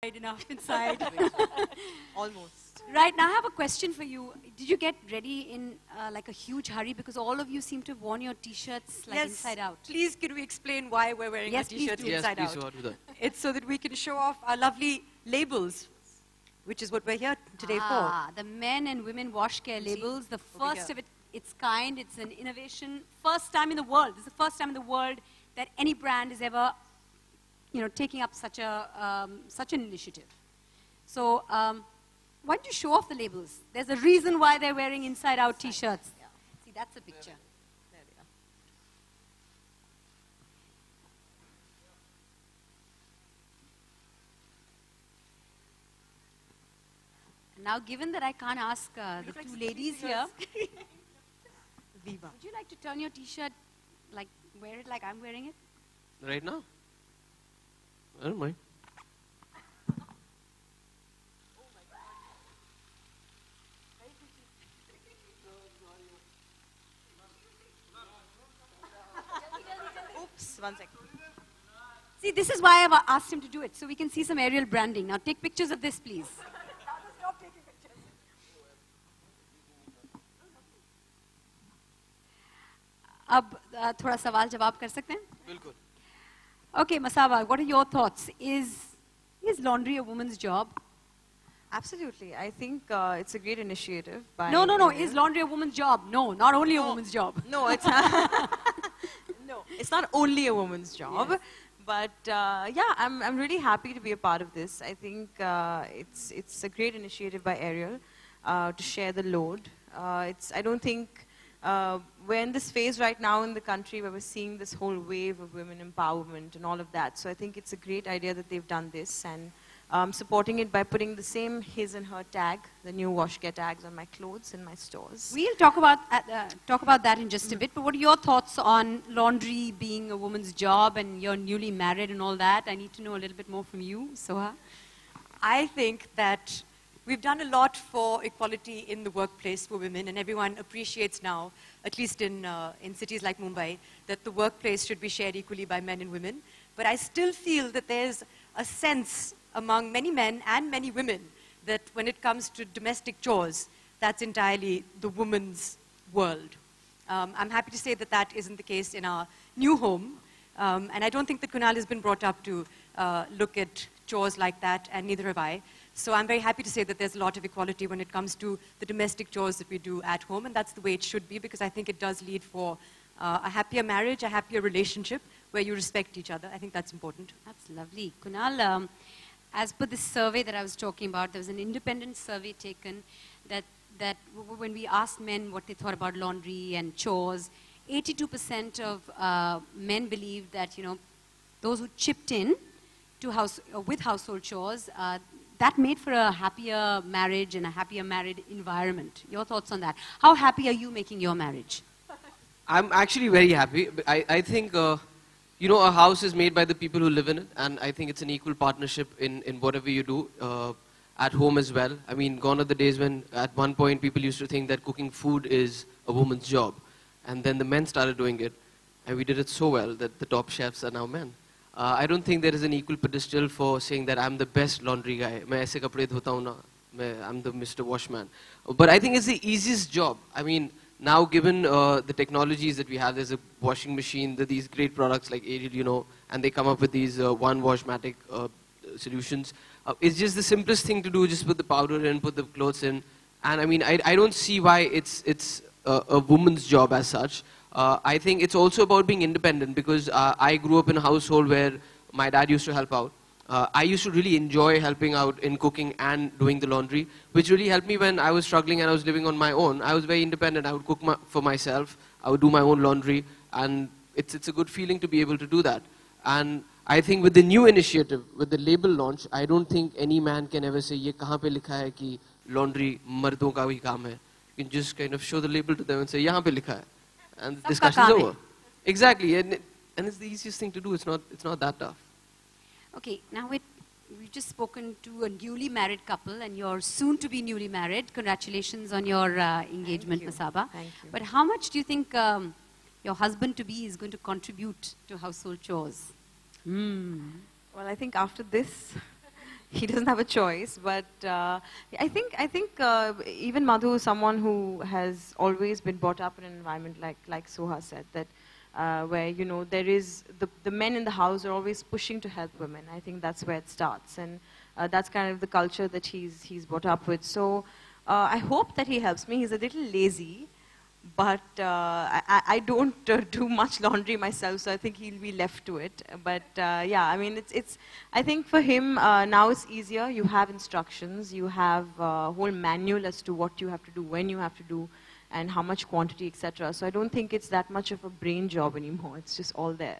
enough inside. Almost. Right, now I have a question for you. Did you get ready in like a huge hurry? Because all of you seem to have worn your t-shirts like inside out. Please, can we explain why we're wearing our t-shirts inside out? Yes, please, do that. It's so that we can show off our lovely labels, which is what we're here today for. The men and women wash care labels, the first of its kind. It's an innovation. First time in the world. This is the first time in the world that any brand is ever, taking up such an initiative. So, why don't you show off the labels? There's a reason why they're wearing inside-out t-shirts. Yeah. See, that's a picture. There they are. And now, given that I can't ask the two ladies here, Viva. would you like to turn your t-shirt, like, wear it like I'm wearing it? Right now? I don't mind. Oops, 1 second. See, this is why I've asked him to do it, so we can see some aerial branding. Now, take pictures of this, please. अब थोड़ा सवाल जवाब कर सकते हैं? बिल्कुल. Okay, Masaba, what are your thoughts? Is laundry a woman's job? Absolutely. I think it's a great initiative. By No. Is laundry a woman's job? No, not only a woman's job. No, it's not. No, it's not only a woman's job. Yes. But yeah, I'm really happy to be a part of this. I think it's a great initiative by Ariel to share the load. I don't think we're in this phase right now in the country where we're seeing this whole wave of women empowerment and all of that. So I think it's a great idea that they've done this, and supporting it by putting the same his and her tag, the new wash care tags on my clothes in my stores. We'll talk about that in just a bit, but what are your thoughts on laundry being a woman's job, and you're newly married and all that? I need to know a little bit more from you, Soha. I think that we've done a lot for equality in the workplace for women, and everyone appreciates now, at least in cities like Mumbai, that the workplace should be shared equally by men and women. But I still feel that there's a sense among many men and many women that when it comes to domestic chores, that's entirely the woman's world. I'm happy to say that that isn't the case in our new home, and I don't think that Kunal has been brought up to look at chores like that, and neither have I. So I'm very happy to say that there's a lot of equality when it comes to the domestic chores that we do at home, and that's the way it should be, because I think it does lead for a happier marriage, a happier relationship, where you respect each other. I think that's important. That's lovely. Kunal, as per this survey that I was talking about, there was an independent survey taken that when we asked men what they thought about laundry and chores, 82% of men believed that, those who chipped in to with household chores, that made for a happier marriage and a happier married environment. Your thoughts on that? How happy are you making your marriage? I'm actually very happy. I think, a house is made by the people who live in it, and I think it's an equal partnership in whatever you do, at home as well. I mean, gone are the days when at one point people used to think that cooking food is a woman's job, and then the men started doing it, and we did it so well that the top chefs are now men. I don't think there is an equal pedestal for saying that I'm the best laundry guy. मैं ऐसे कपड़े धोता हूँ ना, I'm the Mr. Washman. But I think it's the easiest job. I mean, now given the technologies that we have, there's a washing machine, there are these great products like Ariel, and they come up with these one-washmatic solutions. It's just the simplest thing to do, just put the powder in, put the clothes in. And I mean, I don't see why it's a woman's job as such. I think it's also about being independent, because I grew up in a household where my dad used to help out. I used to really enjoy helping out in cooking and doing the laundry, which really helped me when I was struggling and I was living on my own. I was very independent. I would cook for myself. I would do my own laundry, and it's a good feeling to be able to do that. And I think with the new initiative, with the label launch, I don't think any man can ever say, "Ye kahan pe likha hai ki laundry mardon ka bhi kaam hai." You can just kind of show the label to them and say, "Yahan pe likha hai." And the discussion's over. Exactly, and it's the easiest thing to do. It's not that tough. Okay, now we've just spoken to a newly married couple, and you're soon to be newly married. Congratulations on your engagement, Masaba. Thank you. But how much do you think your husband-to-be is going to contribute to household chores? Well, I think after this, he doesn't have a choice. But I think even Madhu is someone who has always been brought up in an environment like Suha said, that where, you know, there is the men in the house are always pushing to help women. I think that's where it starts, and that's kind of the culture that he's brought up with. So I hope that he helps me. He's a little lazy, but I don't do much laundry myself, so I think he'll be left to it. But yeah, I mean, I think for him now it's easier. You have instructions, you have a whole manual as to what you have to do, when you have to do, and how much quantity, etc. So I don't think it's that much of a brain job anymore. It's just all there.